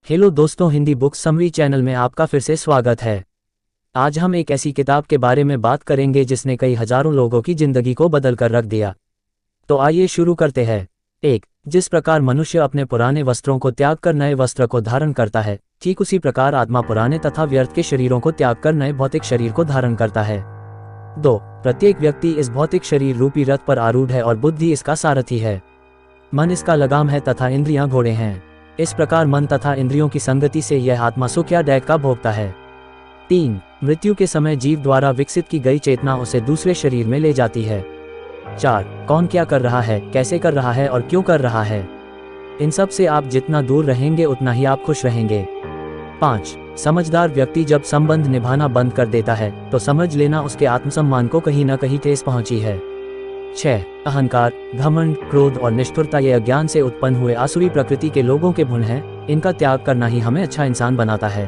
Hello दोस्तों, Hindi book summary channel में आपका फिर से स्वागत है। आज हम एक ऐसी किताब के बारे में बात करेंगे जिसने कई हजारों लोगों की जिंदगी को बदल कर रख दिया। तो आइए शुरू करते हैं। 1. जिस प्रकार मनुष्य अपने पुराने वस्त्रों को त्याग कर नए वस्त्र को धारण करता है, ठीक उसी प्रकार आत्मा पुराने तथा व्यर्थ के शरीरों को त्याग कर नए भौतिक शरीर को धारण करता है। 2. प्रत्येक व्यक्ति इस भौतिक शरीर रूपी रथ पर आरूढ़ है और बुद्धि इसका सारथी है। मन इसका लगाम है तथा इंद्रियां घोड़े हैं। इस प्रकार मन तथा इंद्रियों की संगति से यह आत्मा सुख या दैक का भोगता है। 3. मृत्यु के समय जीव द्वारा विकसित की गई चेतना उसे दूसरे शरीर में ले जाती है। 4. कौन क्या कर रहा है, कैसे कर रहा है और क्यों कर रहा है, इन सब से आप जितना दूर रहेंगे उतना ही आप खुश रहेंगे। 5. समझदार व्यक्ति जब संबंध निभाना बंद कर देता है तो समझ लेना उसके आत्मसम्मान को कहीं न कहीं ठेस पहुंची है। 6. अहंकार, घमंड, क्रोध और निष्ठुरता ये अज्ञान से उत्पन्न हुए आसुरी प्रकृति के लोगों के गुण हैं, इनका त्याग करना ही हमें अच्छा इंसान बनाता है।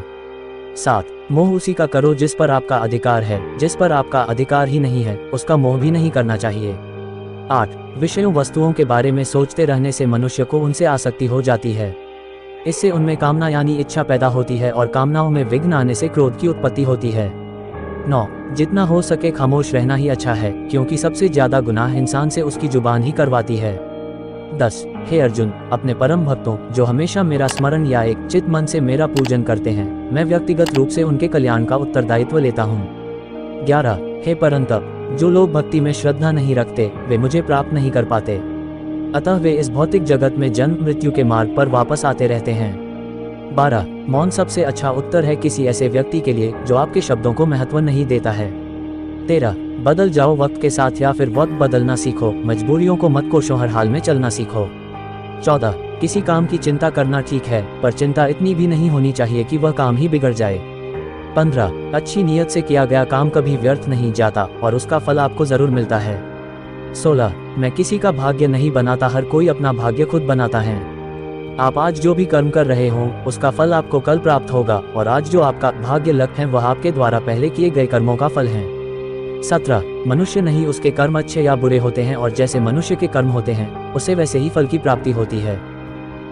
7. मोह उसी का करो जिस पर आपका अधिकार है, जिस पर आपका अधिकार ही नहीं है उसका मोह भी नहीं करना चाहिए। 8. विषयों वस्तुओं के बारे में सोचते रहने से मनुष्य को उनसे आसक्ति हो जाती है। इससे उनमें कामना यानी इच्छा पैदा होती है और कामनाओं में विघ्न आने से क्रोध की उत्पत्ति होती है। 9. जितना हो सके खामोश रहना ही अच्छा है, क्योंकि सबसे ज्यादा गुनाह इंसान से उसकी जुबान ही करवाती है। 10. हे अर्जुन, अपने परम भक्तों जो हमेशा मेरा स्मरण या एक चित मन से मेरा पूजन करते हैं, मैं व्यक्तिगत रूप से उनके कल्याण का उत्तरदायित्व लेता हूँ। 11. हे परंतप, जो लोग भक्ति में श्रद्धा नहीं रखते वे मुझे प्राप्त नहीं कर पाते, अतः वे इस भौतिक जगत में जन्म मृत्यु के मार्ग पर वापस आते रहते हैं। 12. मौन सबसे अच्छा उत्तर है किसी ऐसे व्यक्ति के लिए जो आपके शब्दों को महत्व नहीं देता है। 13. बदल जाओ वक्त के साथ या फिर वक्त बदलना सीखो, मजबूरियों को मत कोसो, हर हाल में चलना सीखो। 14. किसी काम की चिंता करना ठीक है, पर चिंता इतनी भी नहीं होनी चाहिए कि वह काम ही बिगड़ जाए। 15. अच्छी नीयत से किया गया काम कभी व्यर्थ नहीं जाता और उसका फल आपको जरूर मिलता है। 16. मैं किसी का भाग्य नहीं बनाता, हर कोई अपना भाग्य खुद बनाता है। आप आज जो भी कर्म कर रहे हो उसका फल आपको कल प्राप्त होगा, और आज जो आपका भाग्य लक है वह आपके द्वारा पहले किए गए कर्मों का फल है। 17. मनुष्य नहीं उसके कर्म अच्छे या बुरे होते हैं, और जैसे मनुष्य के कर्म होते हैं उसे वैसे ही फल की प्राप्ति होती है।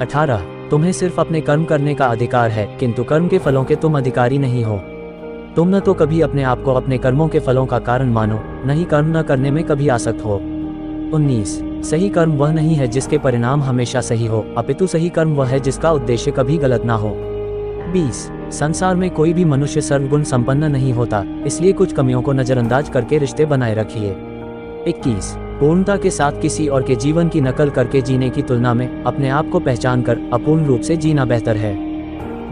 18. तुम्हें सिर्फ अपने कर्म करने का अधिकार है, किंतु कर्म के फलों के तुम अधिकारी नहीं हो। तुम न तो कभी अपने आप को अपने कर्मों के फलों का कारण मानो, न ही कर्म न करने में कभी आसक्त हो। 19. सही कर्म वह नहीं है जिसके परिणाम हमेशा सही हो, अपितु सही कर्म वह है जिसका उद्देश्य कभी गलत ना हो। 20. संसार में कोई भी मनुष्य सर्वगुण संपन्न नहीं होता, इसलिए कुछ कमियों को नजरअंदाज करके रिश्ते बनाए रखिए। 21. पूर्णता के साथ किसी और के जीवन की नकल करके जीने की तुलना में अपने आप को पहचान कर अपूर्ण रूप से जीना बेहतर है।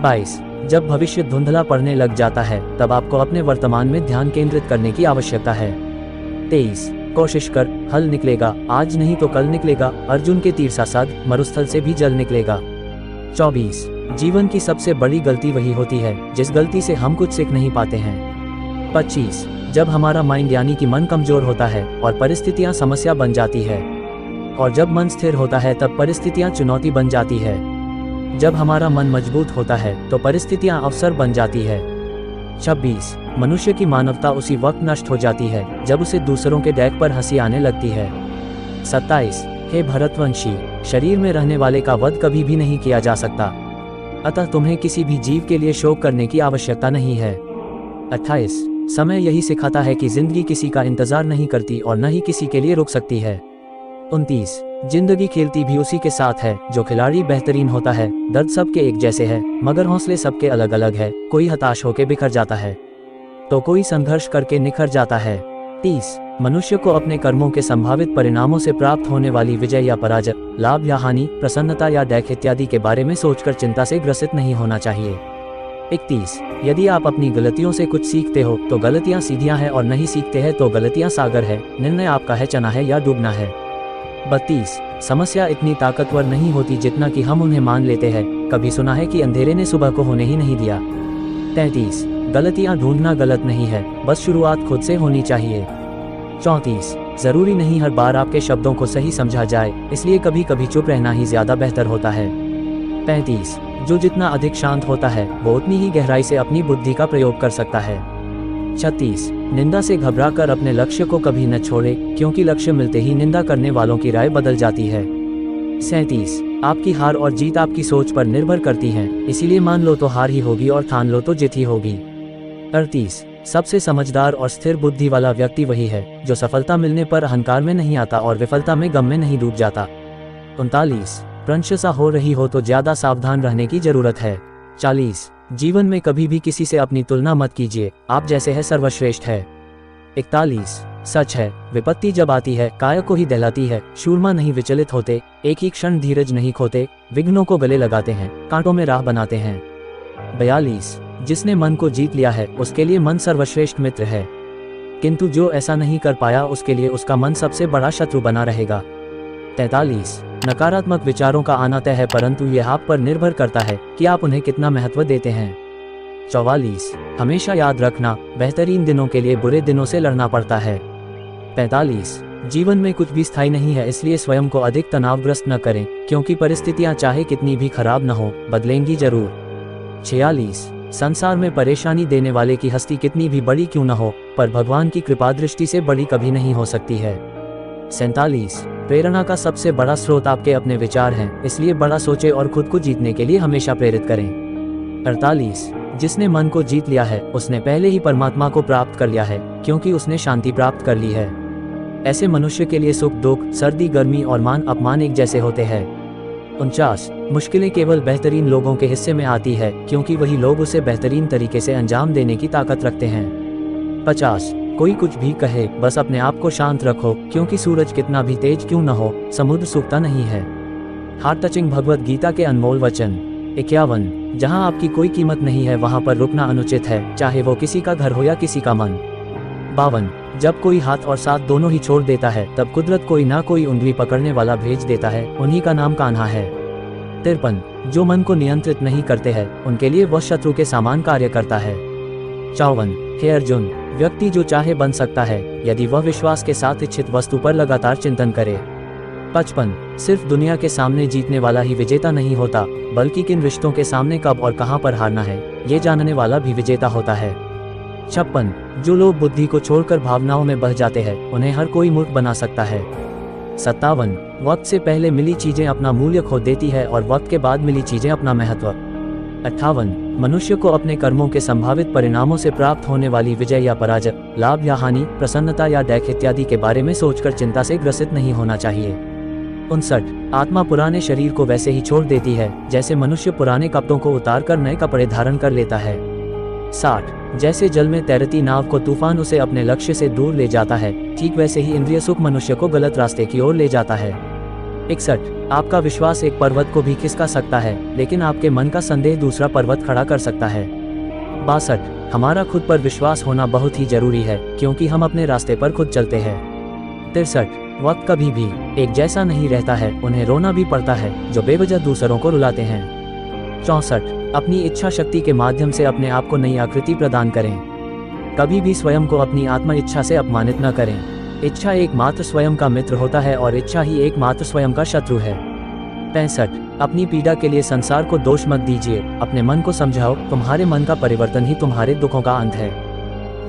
22. जब भविष्य धुंधला पड़ने लग जाता है तब आपको अपने वर्तमान में ध्यान केंद्रित करने की आवश्यकता है। 23. कोशिश कर, हल निकलेगा, आज नहीं तो कल निकलेगा, अर्जुन के तीर सा साध, मरुस्थल से भी जल निकलेगा। 24. जीवन की सबसे बड़ी गलती वही होती है जिस गलती से हम कुछ सीख नहीं पाते हैं। 25. जब हमारा माइंड यानी कि मन कमजोर होता है और परिस्थितियां समस्या बन जाती है, और जब मन स्थिर होता है तब परिस्थितियां चुनौती बन जाती है। जब हमारा मन मजबूत होता है तो परिस्थितियां अवसर बन जाती है। 26. मनुष्य की मानवता उसी वक्त नष्ट हो जाती है जब उसे दूसरों के दैक पर हंसी आने लगती है। 27. हे भरतवंशी, शरीर में रहने वाले का वध कभी भी नहीं किया जा सकता, अतः तुम्हें किसी भी जीव के लिए शोक करने की आवश्यकता नहीं है। 28. समय यही सिखाता है कि जिंदगी किसी का इंतजार नहीं करती और न ही किसी के लिए रुक सकती है। 29. जिंदगी खेलती भी उसी के साथ है, जो खिलाड़ी बेहतरीन होता है। दर्द सबके एक जैसे है मगर हौसले सबके अलग अलग है, कोई हताश होकर बिखर जाता है तो कोई संघर्ष करके निखर जाता है। 30. मनुष्य को अपने कर्मों के संभावित परिणामों से प्राप्त होने वाली विजय या पराजय, लाभ या हानि, प्रसन्नता या दैख इत्यादि के बारे में सोचकर चिंता से ग्रसित नहीं होना चाहिए। 31. यदि आप अपनी गलतियों से कुछ सीखते हो तो गलतियां सीधियां हैं, और नहीं सीखते हैं तो गलतियां सागर है, निर्णय आपका है, चना है या डूबना है। 32. समस्या इतनी ताकतवर नहीं होती जितना कि हम उन्हें मान लेते हैं, कभी सुना है कि अंधेरे ने सुबह को होने ही नहीं दिया। 33. गलतियां ढूंढना गलत नहीं है, बस शुरुआत खुद से होनी चाहिए। 34. जरूरी नहीं हर बार आपके शब्दों को सही समझा जाए, इसलिए कभी कभी चुप रहना ही ज्यादा बेहतर होता है। 35. जो जितना अधिक शांत होता है वो उतनी ही गहराई से अपनी बुद्धि का प्रयोग कर सकता है। 36. निंदा से घबराकर अपने लक्ष्य को कभी न छोड़े, क्योंकि लक्ष्य मिलते ही निंदा करने वालों की राय बदल जाती है। 37. आपकी हार और जीत आपकी सोच पर निर्भर करती हैं, इसीलिए मान लो तो हार ही होगी और ठान लो तो जीत ही होगी। 38 सबसे समझदार और स्थिर बुद्धि वाला व्यक्ति वही है जो सफलता मिलने पर अहंकार में नहीं आता और विफलता में गम में नहीं डूब जाता। 39 प्रशंसा हो रही हो तो ज्यादा सावधान रहने की जरूरत है। 40 जीवन में कभी भी किसी से अपनी तुलना मत कीजिए, आप जैसे है सर्वश्रेष्ठ है। 41 सच है, विपत्ति जब आती है काया को ही दहलाती है, शूरमा नहीं विचलित होते, एक ही क्षण धीरज नहीं खोते, विघ्नों को गले लगाते हैं, कांटों में राह बनाते हैं। 42 जिसने मन को जीत लिया है उसके लिए मन सर्वश्रेष्ठ मित्र है, किंतु जो ऐसा नहीं कर पाया उसके लिए उसका मन सबसे बड़ा शत्रु बना रहेगा। 43 नकारात्मक विचारों का आना तय है, परंतु यह आप पर निर्भर करता है कि आप उन्हें कितना महत्व देते हैं। 44 हमेशा याद रखना, बेहतरीन दिनों के लिए बुरे दिनों से लड़ना पड़ता है। 45 जीवन में कुछ भी स्थायी नहीं है, इसलिए स्वयं को अधिक तनावग्रस्त न करें, क्योंकि परिस्थितियां चाहे कितनी भी खराब न हो बदलेंगी जरूर। 46 संसार में परेशानी देने वाले की हस्ती कितनी भी बड़ी क्यों न हो, पर भगवान की कृपा दृष्टि से बड़ी कभी नहीं हो सकती है। 47 प्रेरणा का सबसे बड़ा स्रोत आपके अपने विचार हैं, इसलिए बड़ा सोचे और खुद को जीतने के लिए हमेशा प्रेरित करें। 48 जिसने मन को जीत लिया है उसने पहले ही परमात्मा को प्राप्त कर लिया है, क्योंकि उसने शांति प्राप्त कर ली है। ऐसे मनुष्य के लिए सुख दुख, सर्दी गर्मी और मान अपमान एक जैसे होते हैं। 49 मुश्किलें केवल बेहतरीन लोगों के हिस्से में आती है, क्योंकि वही लोग उसे बेहतरीन तरीके से अंजाम देने की ताकत रखते हैं। 50 कोई कुछ भी कहे, बस अपने आप को शांत रखो, क्योंकि सूरज कितना भी तेज क्यों न हो समुद्र सूखता नहीं है। हार्ट टचिंग भगवत गीता के अनमोल वचन। 51 जहां आपकी कोई कीमत नहीं है वहां पर रुकना अनुचित है, चाहे वो किसी का घर हो या किसी का मन। 52 जब कोई हाथ और साथ दोनों ही छोड़ देता है तब कुदरत कोई ना कोई उंगली पकड़ने वाला भेज देता है, उन्हीं का नाम कान्हा है। 53 जो मन को नियंत्रित नहीं करते हैं उनके लिए वह शत्रु के समान कार्य करता है। 54 हे अर्जुन, व्यक्ति जो चाहे बन सकता है यदि वह विश्वास के साथ इच्छित वस्तु पर लगातार चिंतन करे। 55 सिर्फ दुनिया के सामने जीतने वाला ही विजेता नहीं होता, बल्कि किन रिश्तों के सामने कब और कहां पर हारना है ये जानने वाला भी विजेता होता है। 56 जो लोग बुद्धि को छोड़कर भावनाओं में बह जाते हैं उन्हें हर कोई मूर्ख बना सकता है। 57 वक्त से पहले मिली चीजें अपना मूल्य खो देती है और वक्त के बाद मिली चीजें अपना महत्व। 58 मनुष्य को अपने कर्मों के संभावित परिणामों से प्राप्त होने वाली विजय या पराजय, लाभ या हानि, प्रसन्नता या दैख इत्यादि के बारे में सोचकर चिंता से ग्रसित नहीं होना चाहिए। 59 आत्मा पुराने शरीर को वैसे ही छोड़ देती है जैसे मनुष्य पुराने कपड़ों को उतार कर नए कपड़े धारण कर लेता है। 60 जैसे जल में तैरती नाव को तूफान उसे अपने लक्ष्य से दूर ले जाता है, ठीक वैसे ही इंद्रिय सुख मनुष्य को गलत रास्ते की ओर ले जाता है। 61 आपका विश्वास एक पर्वत को भी खिसका सकता है, लेकिन आपके मन का संदेह दूसरा पर्वत खड़ा कर सकता है। 62 हमारा खुद पर विश्वास होना बहुत ही जरूरी है, क्योंकि हम अपने रास्ते पर खुद चलते हैं। 63 वक्त कभी भी एक जैसा नहीं रहता है, उन्हें रोना भी पड़ता है जो बेवजह दूसरों को रुलाते हैं। 64 अपनी इच्छा शक्ति के माध्यम से अपने आप को नई आकृति प्रदान करें, कभी भी स्वयं को अपनी आत्म इच्छा से अपमानित न करें। इच्छा एकमात्र स्वयं का मित्र होता है और इच्छा ही एकमात्र स्वयं का शत्रु है। 65 अपनी पीड़ा के लिए संसार को दोष मत दीजिए, अपने मन को समझाओ, तुम्हारे मन का परिवर्तन ही तुम्हारे दुखों का अंत है।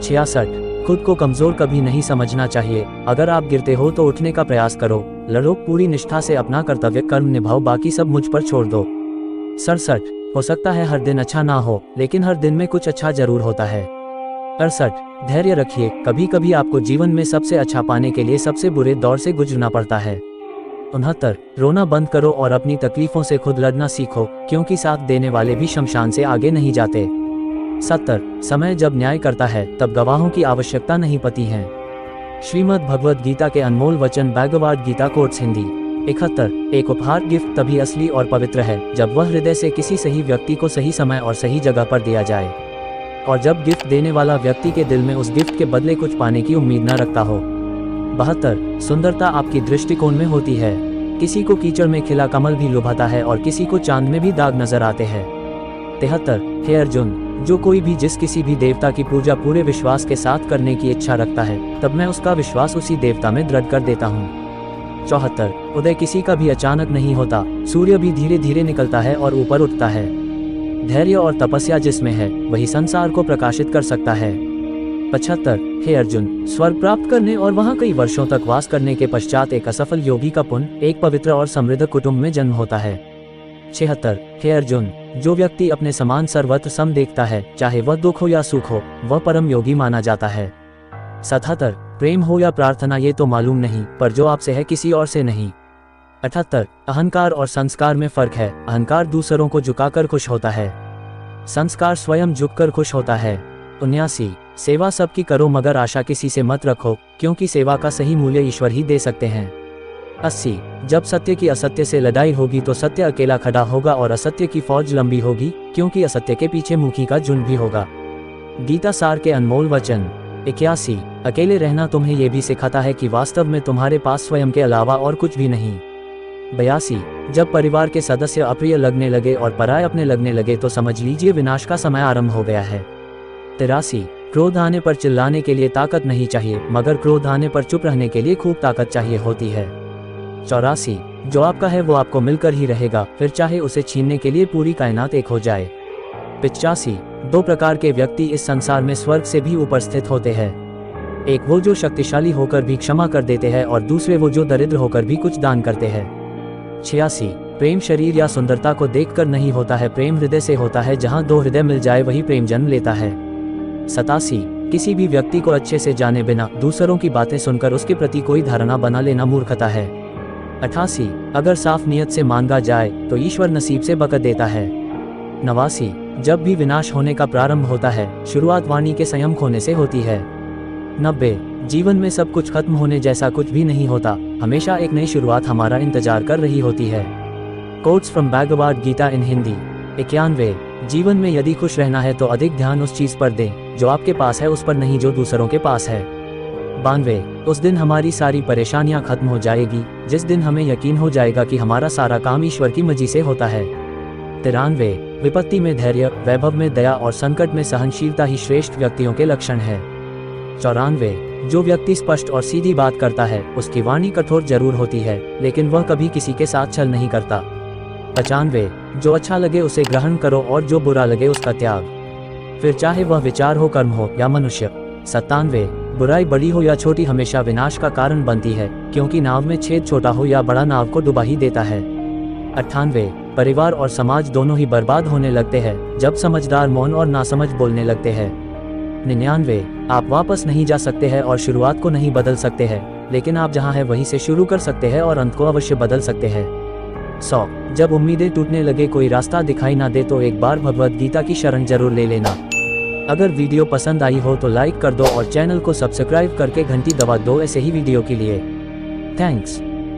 66 खुद को कमजोर कभी नहीं समझना चाहिए, अगर आप गिरते हो तो उठने का प्रयास करो, लड़ो, पूरी निष्ठा से अपना कर्तव्य कर्म निभाओ, बाकी सब मुझ पर छोड़ दो। 67 हो सकता है हर दिन अच्छा ना हो, लेकिन हर दिन में कुछ अच्छा जरूर होता है। 68 धैर्य रखिए, कभी कभी आपको जीवन में सबसे अच्छा पाने के लिए सबसे बुरे दौर से गुजरना पड़ता है। 69 रोना बंद करो और अपनी तकलीफों से खुद लड़ना सीखो, क्योंकि साथ देने वाले भी शमशान से आगे नहीं जाते। 70 समय जब न्याय करता है तब गवाहों की आवश्यकता नहीं पड़ती है। श्रीमद् भगवद गीता के अनमोल वचन भगवद गीता कोट्स हिंदी। 71 एक उपहार गिफ्ट तभी असली और पवित्र है जब वह हृदय से किसी सही व्यक्ति को सही समय और सही जगह पर दिया जाए, और जब गिफ्ट देने वाला व्यक्ति के दिल में उस गिफ्ट के बदले कुछ पाने की उम्मीद न रखता हो। 72 सुंदरता आपकी दृष्टिकोण में होती है, किसी को कीचड़ में खिला कमल भी लुभाता है और किसी को चांद में भी दाग नजर आते हैं। 73 हे अर्जुन, जो कोई भी जिस किसी भी देवता की पूजा पूरे विश्वास के साथ करने की इच्छा रखता है, तब मैं उसका विश्वास उसी देवता में दृढ़ कर देता हूँ। 74 उदय किसी का भी अचानक नहीं होता, सूर्य भी धीरे धीरे निकलता है और ऊपर उठता है। धैर्य और तपस्या जिसमें है वही संसार को प्रकाशित कर सकता है। 75। हे अर्जुन, स्वर्ग प्राप्त करने और वहाँ कई वर्षों तक वास करने के पश्चात एक असफल योगी का पुण्य एक पवित्र और समृद्ध कुटुंब में जन्म होता है। 76। हे अर्जुन, जो व्यक्ति अपने समान सर्वत्र सम देखता है, चाहे वह दुख हो या सुख हो, वह परम योगी माना जाता है। 77। प्रेम हो या प्रार्थना ये तो मालूम नहीं, पर जो आपसे है किसी और से नहीं। 78। अहंकार और संस्कार में फर्क है। अहंकार दूसरों को झुकाकर खुश होता है, संस्कार स्वयं झुककर खुश होता है। 79। सेवा सबकी करो मगर आशा किसी से मत रखो, क्योंकि सेवा का सही मूल्य ईश्वर ही दे सकते हैं। 80। जब सत्य की असत्य से लड़ाई होगी तो सत्य अकेला खड़ा होगा और असत्य की फौज लंबी होगी, क्योंकि असत्य के पीछे मुखी का झुंड भी होगा। गीता सार के अनमोल वचन। 81। अकेले रहना तुम्हें यह भी सिखाता है कि वास्तव में तुम्हारे पास स्वयं के अलावा और कुछ भी नहीं। 82। जब परिवार के सदस्य अप्रिय लगने लगे और पराये अपने लगने लगे तो समझ लीजिए विनाश का समय आरंभ हो गया है। 83। क्रोध आने पर चिल्लाने के लिए ताकत नहीं चाहिए, मगर क्रोध आने पर चुप रहने के लिए खूब ताकत चाहिए होती है। 84। जो आपका है वो आपको मिलकर ही रहेगा, फिर चाहे उसे छीनने के लिए पूरी कायनात एक हो जाए। 85। दो प्रकार के व्यक्ति इस संसार में स्वर्ग से भी ऊपर स्थित होते हैं। एक वो जो शक्तिशाली होकर भी क्षमा कर देते हैं और दूसरे वो जो दरिद्र होकर भी कुछ दान करते हैं। 86। प्रेम शरीर या सुंदरता को देखकर नहीं होता है, प्रेम हृदय से होता है। जहाँ दो हृदय मिल जाए वही प्रेम जन्म लेता है। 87। किसी भी व्यक्ति को अच्छे से जाने बिना दूसरों की बातें सुनकर उसके प्रति कोई धारणा बना लेना मूर्खता है। 88। अगर साफ नियत से मांगा जाए तो ईश्वर नसीब से बरकत देता है। 89। जब भी विनाश होने का प्रारंभ होता है, शुरुआत वाणी के संयम खोने से होती है। 90। जीवन में सब कुछ खत्म होने जैसा कुछ भी नहीं होता, हमेशा एक नई शुरुआत हमारा इंतजार कर रही होती है। कोट्स फ्रॉम भगवद गीता इन हिंदी। 91। जीवन में यदि खुश रहना है तो अधिक ध्यान उस चीज पर दें जो आपके पास है, उस पर नहीं जो दूसरों के पास है। 92। उस दिन हमारी सारी परेशानियां खत्म हो जाएगी, जिस दिन हमें यकीन हो जाएगा कि हमारा सारा काम ईश्वर की मर्जी से होता है। 93। विपत्ति में धैर्य, वैभव में दया और संकट में सहनशीलता ही श्रेष्ठ व्यक्तियों के लक्षण है। 94। जो व्यक्ति स्पष्ट और सीधी बात करता है, उसकी वाणी कठोर जरूर होती है, लेकिन वह कभी किसी के साथ छल नहीं करता। 95। जो अच्छा लगे उसे ग्रहण करो और जो बुरा लगे उसका त्याग, फिर चाहे वह विचार हो, कर्म हो या मनुष्य। 97। बुराई बड़ी हो या छोटी हमेशा विनाश का कारण बनती है, क्योंकि नाव में छेद छोटा हो या बड़ा नाव को डुबा ही देता है। 98। परिवार और समाज दोनों ही बर्बाद होने लगते हैं जब समझदार मौन और नासमझ बोलने लगते हैं। 99। आप वापस नहीं जा सकते हैं और शुरुआत को नहीं बदल सकते हैं, लेकिन आप जहां हैं वहीं से शुरू कर सकते हैं और अंत को अवश्य बदल सकते हैं। 100। जब उम्मीदें टूटने लगे, कोई रास्ता दिखाई ना दे, तो एक बार भगवद गीता की शरण जरूर ले लेना। अगर वीडियो पसंद आई हो तो लाइक कर दो और चैनल को सब्सक्राइब करके घंटी दबा दो ऐसे ही वीडियो के लिए। थैंक्स।